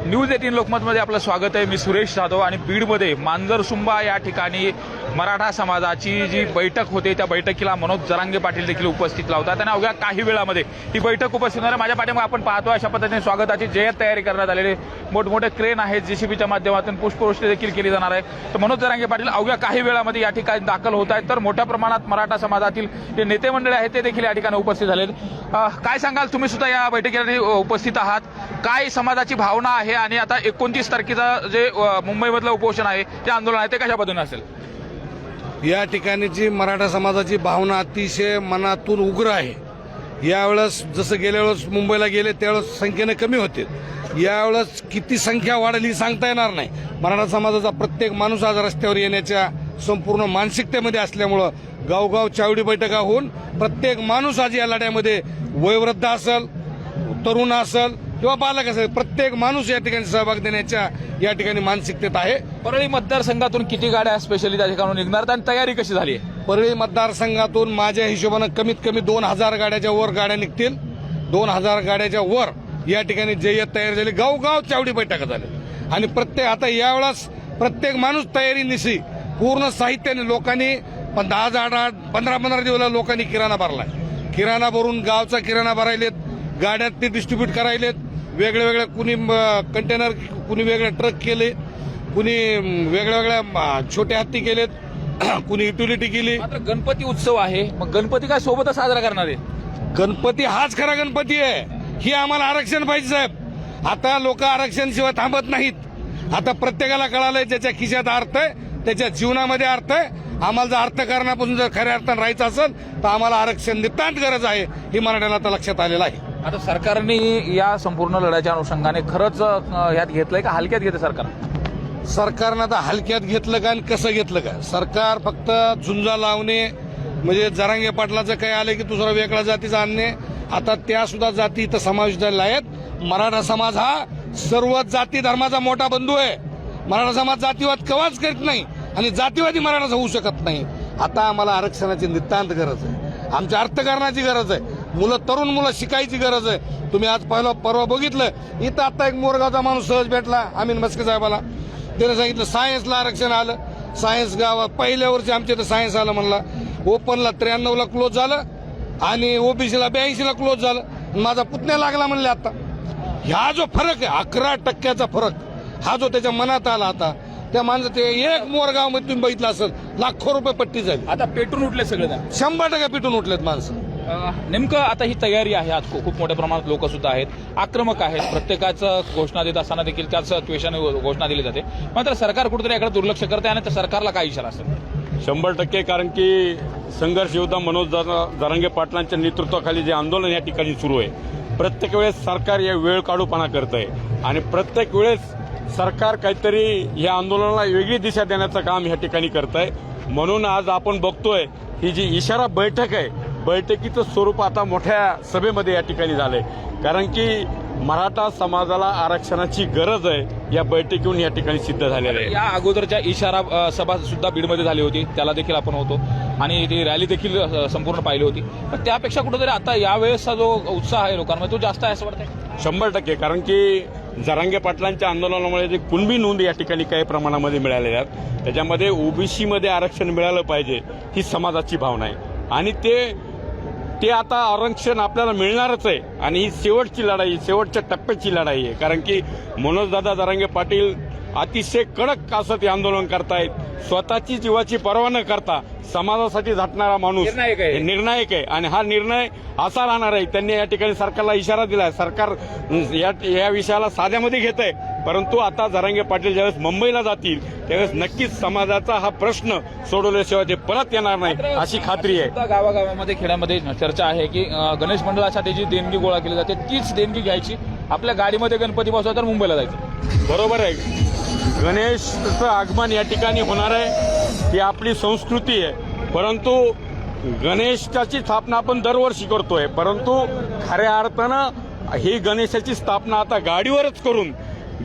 News 18 लोकमतमध्ये आपलं स्वागत आहे। मी सुरेश जाधव आणि बीडमध्ये मांजरसुंबा या ठिकाणी मराठा समाजाची जी बैठक होते त्या बैठकीला मनोज जरांगे पाटील देखील उपस्थित लावतात आणि अवघ्या काही वेळामध्ये ही बैठक उपस्थित होणार आहे। माझ्या पाठीमागे आपण पाहतो अशा पद्धतीने स्वागताची जय्यत तयारी करण्यात आलेले मोठमोठे क्रेन आहेत, जेसीबीच्या माध्यमातून पुष्पवृष्टी देखील केली जाणार आहे। तर मनोज जरांगे पाटील अवघ्या काही वेळामध्ये या ठिकाणी दाखल होत आहेत। तर मोठ्या प्रमाणात मराठा समाजातील जे नेते मंडळी आहेत ते देखील या ठिकाणी उपस्थित झाले। काय सांगाल, तुम्ही सुद्धा या बैठकीला उपस्थित आहात, काय समाजाची भावना आहे आणि आता 29 तारखेचा जे मुंबईमधलं उपोषण आहे ते आंदोलन आहे ते कशा पद्धतीने असेल? या ठिकाणीची मराठा समाजाची भावना अतिशय मनातून उग्र आहे। यावेळेस जसं गेल्या वेळेस मुंबईला गेले त्यावेळेस संख्येने कमी होते, यावेळेस किती संख्या वाढली सांगता येणार नाही। मराठा समाजाचा प्रत्येक माणूस आज रस्त्यावर येण्याच्या संपूर्ण मानसिकतेमध्ये असल्यामुळं गावगाव चावडी बैठका होऊन प्रत्येक माणूस आज या लढ्यामध्ये वयोवृद्ध असेल, तरुण असेल किंवा बालक असेल, प्रत्येक माणूस या ठिकाणी सहभाग देण्याच्या या ठिकाणी मानसिकतेत आहे। परळी मतदारसंघातून किती गाड्या स्पेशली त्या ठिकाणी निघणार आणि तयारी कशी झाली आहे? परळी मतदारसंघातून माझ्या हिशोबानं कमीत कमी 2000 गाड्याच्या वर गाड्या निघतील। 2000 गाड्याच्या वर या ठिकाणी जय्यत तयार झाली, गावगाव चावडी बैठका झाल्या आणि प्रत्येक आता यावेळेस प्रत्येक माणूस तयारीनिशी पूर्ण साहित्याने लोकांनी 10-15 दिवस लोकांनी किराणा भरलाय। किराणा भरून गावचा किराणा भरायलेत, गाड्यात ते डिस्ट्रीब्यूट करायलेत, वेगळे वेगळे कुणी कंटेनर, कुणी वेगळे ट्रक केले, कुणी वेगळ्या छोटे हत्ती केलेत, कुणी युटिलिटी केली। मात्र गणपती उत्सव आहे, मग गणपती काय सोबतच साजरा करणार आहे? गणपती हाच खरा गणपती आहे, ही आम्हाला आरक्षण पाहिजे साहेब। आता लोक आरक्षण शिवाय थांबत नाहीत। आता प्रत्येकाला कळालंय ज्याच्या खिशात अर्थ आहे, त्याच्या जीवनामध्ये अर्थ आहे। आम्हाला जर अर्थकारणापासून जर खऱ्या अर्थानं राहायचं असेल तर आम्हाला आरक्षण नितांत गरज आहे, ही मराठ्याला आता लक्षात आलेलं आहे। आता सरकारने या संपूर्ण लढ्याच्या अनुषंगाने खरंच यात घेतलंय का हलक्यात घेते सरकार? सरकारनं आता हलक्यात घेतलं का आणि कसं घेतलं का? सरकार फक्त झुंजा लावणे म्हणजे जरांगे पाटलाचं काही आलं की दुसरा वेगळ्या जातीचा आणणे, आता त्या सुद्धा जाती इथं समाविष्ट झालेल्या आहेत। मराठा समाज हा सर्व जाती धर्माचा मोठा बंधू आहे। मराठा समाज जातीवाद कवाच करीत नाही आणि जातीवादी मराठा होऊ शकत नाही। आता आम्हाला आरक्षणाची नितांत गरज आहे, आमच्या अर्थकारणाची गरज आहे, तरुण मुलं शिकायची गरज आहे। तुम्ही आज परवा बघितलं इथं आता एक मोरगावचा माणूस सहज भेटला अमीन मस्के साहेबाला, त्याने सांगितलं सायन्सला आरक्षण आलं, सायन्स गावात पहिल्या वर्षी आमच्या इथं सायन्स आलं म्हणला, ओपनला 93ला क्लोज झालं आणि ओबीसीला 82ला क्लोज झालं, माझा पुतण्या लागला म्हणले। आता ह्या जो फरक आहे 11% फरक, हा जो त्याच्या मनात आला, आता त्या माणसं ते एक मोरगाव मध्ये तुम्ही बघितलं असेल लाखो रुपये पट्टी झाली। आता पेटून उठले सगळे, 100% पेटून उठलेत माणसं। नेमकं आता ही तयारी आहे, आज खूप मोठ्या प्रमाणात लोक सुद्धा आहेत, आक्रमक आहेत, प्रत्येकाचं घोषणा देत असताना देखील त्याच द्वेषाने घोषणा दिली जाते। मात्र सरकार कुठेतरी याकडे दुर्लक्ष करते आणि त्या सरकारला काय इशारा असेल? 100%, कारण की संघर्ष योद्धा मनोज जरांगे पाटलांच्या नेतृत्वाखाली जे आंदोलन या ठिकाणी सुरू आहे, प्रत्येक वेळेस सरकार या वेळ काढूपणा करत आहे आणि प्रत्येक वेळेस सरकार काहीतरी या आंदोलनाला वेगळी दिशा देण्याचं काम या ठिकाणी करत आहे। म्हणून आज आपण बघतोय ही जी इशारा बैठक आहे, बैठकीचं स्वरूप आता मोठ्या सभेमध्ये या ठिकाणी झालंय, कारण की मराठा समाजाला आरक्षणाची गरज आहे या बैठकीहून या ठिकाणी सिद्ध झालेलं आहे। या अगोदरच्या इशारा सभा सुद्धा बीडमध्ये झाली होती, त्याला देखील आपण होतो आणि ती रॅली देखील संपूर्ण पाहिली होती, पण त्यापेक्षा कुठेतरी आता यावेळेसचा जो उत्साह आहे लोकांमध्ये तो जास्त आहे असं वाटतंय? 100%, कारण की जरांगे पाटलांच्या आंदोलनामुळे जे कुणबी नोंद या ठिकाणी काही प्रमाणामध्ये मिळालेल्या आहेत, त्याच्यामध्ये ओबीसीमध्ये आरक्षण मिळालं पाहिजे ही समाजाची भावना आहे आणि ते आता आरक्षण आपल्याला मिळणारच आहे आणि ही शेवटची लढाई, शेवटच्या टप्प्याची लढाई आहे, कारण की मनोजदादा जरांगे पाटील अतिशय कडक असं ते आंदोलन करतायत, स्वतःची जीवाची पर्वा न करता समाजासाठी झटणारा माणूस निर्णायक आहे आणि हा निर्णय असा राहणार आहे। त्यांनी या ठिकाणी सरकारला इशारा दिलाय, सरकार या विषयाला साध्यामध्ये घेत आहे, परंतु आता जरांगे पाटील ज्यावेळेस मुंबईला जातील त्यावेळेस नक्कीच समाजाचा हा प्रश्न सोडवल्याशिवाय ते परत येणार नाही अशी खात्री आहे। गावागावामध्ये खेड्यामध्ये चर्चा आहे की गणेश मंडळासाठी जी देणगी गोळा केली जाते तीच देणगी घ्यायची, आपल्या गाडीमध्ये गणपती बसवा तर मुंबईला जायचं। बरोबर आहे, गणेशचं आगमन या ठिकाणी होणार आहे, ही आपली संस्कृती आहे, परंतु गणेशाची स्थापना आपण दरवर्षी करतोय, परंतु खऱ्या अर्थानं ही गणेशाची स्थापना आता गाडीवरच करून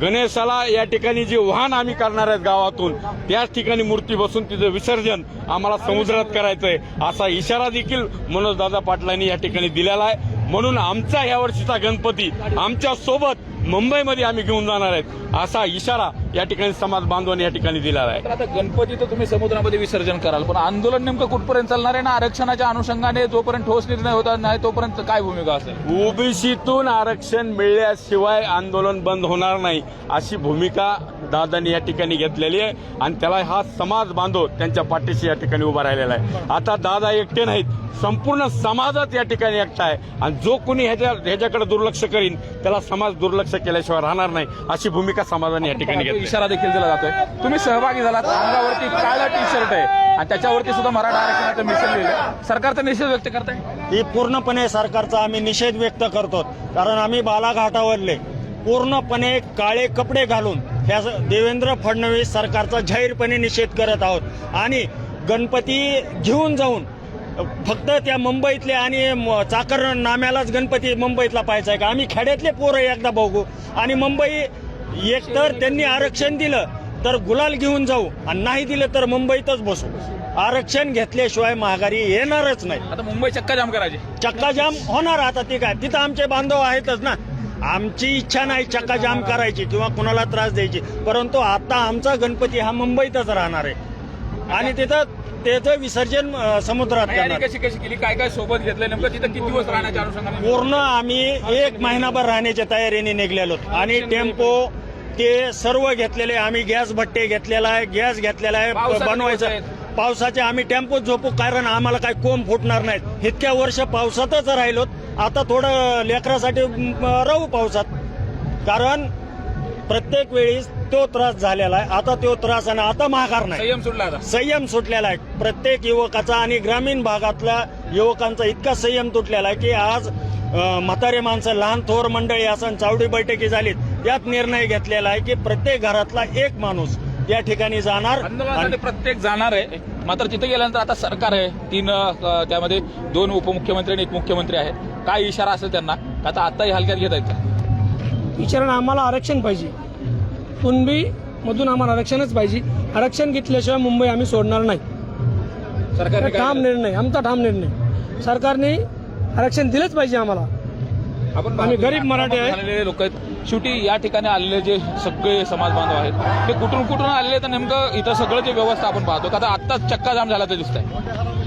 गणेशाला या ठिकाणी जे वाहन आम्ही करणार आहेत गावातून त्याच ठिकाणी मूर्ती बसून तिचं विसर्जन आम्हाला समुद्रात करायचंय असा इशारा देखील मनोजदादा पाटलांनी या ठिकाणी दिलेला आहे। म्हणून आमचा यावर्षीचा गणपती आमच्या सोबत मुंबईमध्ये आम्ही घेऊन जाणार आहेत असा इशारा या ठिकाणी समाज बांधवांनी या ठिकाणी दिला आहे. तर आता गणपती तर तुम्ही समुद्रामध्ये विसर्जन कराल, पण आंदोलन नेमकं कुठपर्यंत चालणार आहे ना? आरक्षणाच्या अनुषंगाने जोपर्यंत ठोस निर्णय होता नाही तोपर्यंत काय भूमिका असेल? ओबीसीतून आरक्षण मिळाल्याशिवाय आंदोलन बंद होणार नाही अशी भूमिका दादांनी या ठिकाणी घेतलेली आहे आणि त्याला हा समाज बांधव त्यांच्या पाठीशी या ठिकाणी उभा राहिलेला आहे. आता दादा एकटे नाहीत, संपूर्ण समाजात या ठिकाणी एकटा आहे आणि जो कोणी ह्याच्याकडे दुर्लक्ष करीन त्याला समाज दुर्लक्ष केल्याशिवाय राहणार नाही अशी भूमिका समाजाने या ठिकाणी घेतली. इशारा देखील दिला जातोय. तुम्ही सहभागी झालात, अंगावरती काळा टी शर्ट आहे आणि त्याच्यावरती सुद्धा मराठा आरक्षणाचं मिशन लिहिलं. सरकारचा निषेध व्यक्त करताय? ही पूर्णपणे सरकारचा आम्ही निषेध व्यक्त करतो, कारण आम्ही बालाघाटावरले पूर्णपणे काळे कपडे घालून ह्या देवेंद्र फडणवीस सरकारचा जाहीरपणे निषेध करत आहोत आणि गणपती घेऊन जाऊन फक्त त्या मुंबईतले आणि चाकर नाम्यालाच गणपती मुंबईतला पाहायचा आहे का? आम्ही खेड्यातले पोरं एकदा बघू आणि मुंबई एकतर त्यांनी आरक्षण दिलं तर गुलाल घेऊन जाऊ आणि नाही दिलं तर मुंबईतच बसू. आरक्षण घेतल्याशिवाय माघारी येणारच नाही. आता मुंबई चक्का जाम करायची, चक्का जाम होणार. आता ते काय, तिथं आमचे बांधव आहेतच ना. आमची इच्छा नाही चक्का जाम करायची किंवा कुणाला त्रास द्यायची, परंतु आता आमचा गणपती हा मुंबईतच राहणार आहे आणि तिथं त्याचं विसर्जन समुद्रात करणार. कशी कशी केली, काय काय सोबत घेतलंय, नेमकं तिथं किती दिवस राहण्याच्या अनुषंगाने? पूर्ण आम्ही 1 महिनाभर राहण्याच्या तयारीने निघलेलो आणि टेम्पो ते सर्व घेतलेले. आम्ही गॅस भट्टे घेतलेला आहे, गॅस घेतलेला आहे बनवायचं. पावसाचे आम्ही टेम्पोत झोपू, कारण आम्हाला काही कोंब फुटणार नाहीत. इतक्या वर्ष पावसातच राहिलो, आता थोडं लेकरासाठी राहू पावसात, कारण प्रत्येक वेळी तो त्रास झालेला आहे. आता तो त्रास आणि आता माघार नाही, संयम सुटला आता. संयम सुटलेला आहे प्रत्येक युवकाचा आणि ग्रामीण भागातल्या युवकांचा इतका संयम तुटलेला आहे की आज म्हातारे माणसं, लहान थोर मंडळी असं चावडी बैठकी झालीत, त्यात निर्णय घेतलेला आहे की प्रत्येक घरातला एक माणूस या ठिकाणी जाणार. आंदोलनासाठी प्रत्येक जाणार आहे, मात्र तिथे गेल्यानंतर आता सरकार आहे 3, त्यामध्ये 2 उपमुख्यमंत्री आणि 1 मुख्यमंत्री आहे. काय इशारा असेल त्यांना? आता आताही हलक्यात घेत आहेत का? विचारणा आम्हाला आरक्षण पाहिजे, कुणबी मधून आम्हाला आरक्षणच पाहिजे. आरक्षण घेतल्याशिवाय मुंबई आम्ही सोडणार नाही. सरकारने ठाम निर्णय, आमचा ठाम निर्णय. सरकारने आरक्षण दिलंच पाहिजे आम्हाला. आम्ही गरीब मराठी आहे. लोक आहेत. शेवटी या ठिकाणी आलेले जे सगळे समाज बांधव आहेत ते कुठून आलेले, तर नेमकं इथं सगळं जे व्यवस्था आपण पाहतो का आता आत्ताच चक्का जाम झाला ते दिसतंय.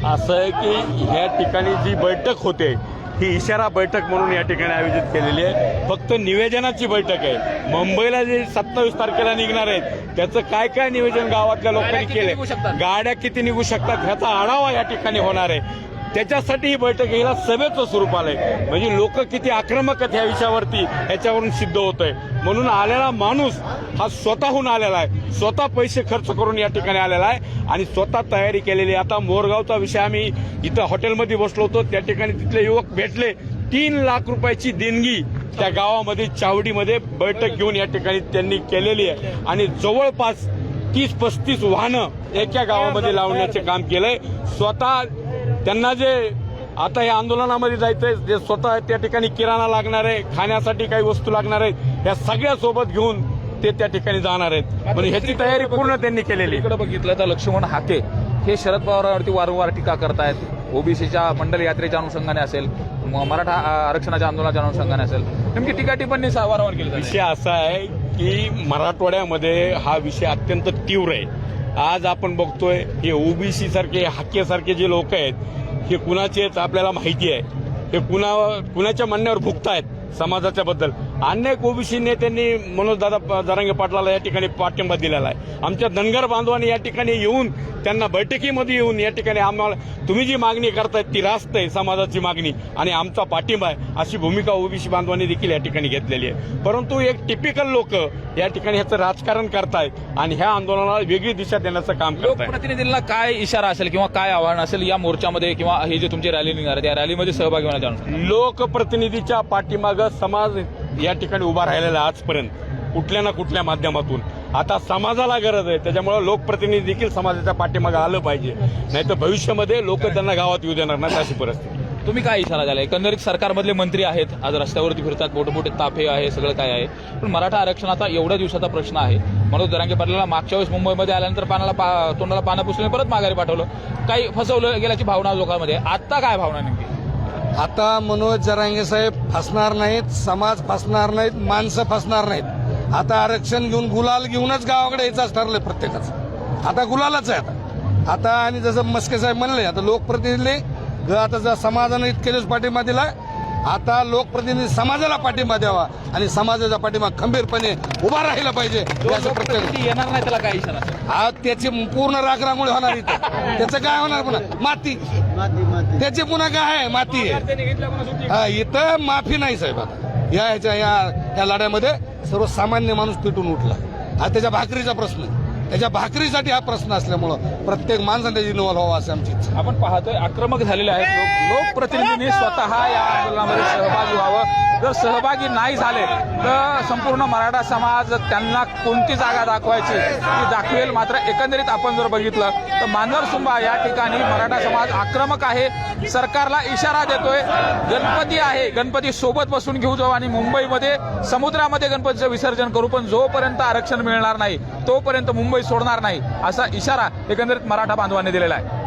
असं आहे की ह्या ठिकाणी जी बैठक होते ही इशारा बैठक म्हणून या ठिकाणी आयोजित केलेली आहे. फक्त निवेदनाची बैठक आहे. मुंबईला जे 27 तारखेला निघणार आहेत त्याचं काय काय नियोजन गावातल्या लोकांनी केलंय, गाड्या किती निघू शकतात ह्याचा आढावा या ठिकाणी होणार आहे. त्याच्यासाठी ही बैठक हिला सभेचं स्वरूप आलंय. म्हणजे लोक किती आक्रमक आहेत ह्या विषयावरती ह्याच्यावरून सिद्ध होतंय. म्हणून आलेला माणूस हा स्वतःहून आलेला आहे, स्वतः पैसे खर्च करून या ठिकाणी आलेला आहे आणि स्वतः तयारी केलेली. आता मोरगावचा विषय, आम्ही इथं हॉटेलमध्ये बसलो होतो, त्या ठिकाणी तिथले युवक भेटले. 3 लाख रुपयाची देणगी त्या गावामध्ये चावडीमध्ये बैठक घेऊन या ठिकाणी त्यांनी केलेली आहे आणि जवळपास 30-35 वाहनं एका गावामध्ये लावण्याचे काम केलंय. स्वतः त्यांना जे आता या आंदोलनामध्ये जायचंय, जे स्वतः त्या ठिकाणी किराणा लागणार आहे, खाण्यासाठी काही वस्तू लागणार आहेत, या सगळ्या सोबत घेऊन ते त्या ठिकाणी जाणार आहेत. म्हणजे ह्याची तयारी पूर्ण त्यांनी केलेली. इकडे बघितलं तर लक्ष्मण हाके हे शरद पवारांवरती वारंवार टीका करतायत. ओबीसीच्या मंडल यात्रेच्या अनुषंगाने असेल, मराठा आरक्षणाच्या आंदोलनाच्या अनुषंगाने असेल, नेमकी टीका टिप्पणी वारंवार केली. विषय असा आहे की मराठवाड्यामध्ये हा विषय अत्यंत तीव्र आहे. आज आपण बघतोय हे ओबीसी सारखे, हाकेसारखे जे लोक आहेत हे कुणाचे आहेत आपल्याला माहिती आहे. हे कुणाच्या म्हणण्यावर भुगतायत समाजाच्या बद्दल. अनेक ओबीसी नेत्यांनी मनोजदादा जरांगे पाटलाला या ठिकाणी पाठिंबा दिलेला आहे. आमच्या धनगर बांधवांनी या ठिकाणी येऊन त्यांना बैठकीमध्ये येऊन या ठिकाणी आम्हाला तुम्ही जी मागणी करतायत ती रास्त आहे समाजाची मागणी आणि आमचा पाठिंबा आहे अशी भूमिका ओबीसी बांधवांनी देखील या ठिकाणी घेतलेली आहे. परंतु एक टिपिकल लोक या ठिकाणी ह्याचं राजकारण करतायत आणि ह्या आंदोलनाला वेगळी दिशा देण्याचं काम करतायत. लोकप्रतिनिधींना काय इशारा असेल किंवा काय आव्हान असेल या मोर्चामध्ये किंवा हे जे तुमची रॅली निघणार आहे त्या रॅलीमध्ये सहभागी होण्याच्या? लोकप्रतिनिधीच्या पाठीमागं समाज या ठिकाणी उभा राहिलेला आजपर्यंत कुठल्या ना कुठल्या माध्यमातून. आता समाजाला गरज आहे, त्याच्यामुळे लोकप्रतिनिधी देखील समाजाच्या पाठीमागे आलं पाहिजे, नाही तर भविष्यामध्ये लोक त्यांना गावात येऊ देणार नाही अशी परिस्थिती. तुम्ही काय इशारा द्याल? एकंदरीत सरकारमधले मंत्री आहेत, आज रस्त्यावरती फिरतात, मोठे मोठे ताफे आहे, सगळं काय आहे, पण मराठा आरक्षणाचा एवढ्या दिवसाचा प्रश्न आहे. मनोज जरांगे पाटलांना मागच्या वेळेस मुंबईमध्ये आल्यानंतर तोंडाला पानं पुसले, परत माघारी पाठवलं, काही फसवलं गेल्याची भावना लोकांमध्ये. आता काय भावना नेमकी? आता मनोज जरांगे साहेब फसणार नाहीत, समाज फसणार नाहीत, माणसं फसणार नाहीत. आता आरक्षण घेऊन गुलाल घेऊनच गावाकडे यायचं ठरलंय प्रत्येकाचं. आता गुलालच आहे आता आणि जसं मस्के साहेब म्हणले, आता लोकप्रतिनिधी आता जर समाजानं इतके दिवस पाठिंबा दिला, आता लोकप्रतिनिधी समाजाला पाठिंबा द्यावा आणि समाजाचा पाठिंबा खंबीरपणे उभा राहिला पाहिजे. असं प्रत्येक येणार नाही त्याला काय इशारा असेल? आज त्याची पूर्ण राखरांगोळी होणार इथं. त्याचं काय होणार पुन्हा? माती. त्याची पुन्हा काय आहे? माती आहे. हा, इथं माफी नाही साहेब. आता या लढ्यामध्ये सर्वसामान्य माणूस पेटून उठला. हा त्याच्या भाकरीचा प्रश्न आहे. त्याच्या भाकरीसाठी हा प्रश्न असल्यामुळं प्रत्येक माणसाने त्याची इन्व्हॉल्व व्हावं असं आमची इच्छा. आपण पाहतोय आक्रमक झालेले आहेत लोकप्रतिनिधींनी स्वतः या आंदोलनामध्ये सहभागी व्हावं. जर सहभागी नाही झाले तर संपूर्ण मराठा समाज त्यांना कोणती जागा दाखवायची ती दाखवेल. मात्र एकंदरीत आपण जर बघितलं तर मांजरसुंबा या ठिकाणी मराठा समाज आक्रमक आहे. सरकारला इशारा देतोय, गणपती आहे, गणपती सोबत बसून घेऊ जाऊ आणि मुंबईमध्ये समुद्रामध्ये गणपतीचं विसर्जन करू, पण जोपर्यंत आरक्षण मिळणार नाही तोपर्यंत मुंबई सोडणार नाही असा इशारा एकंदरीत मराठा बांधवांनी दिलेला आहे.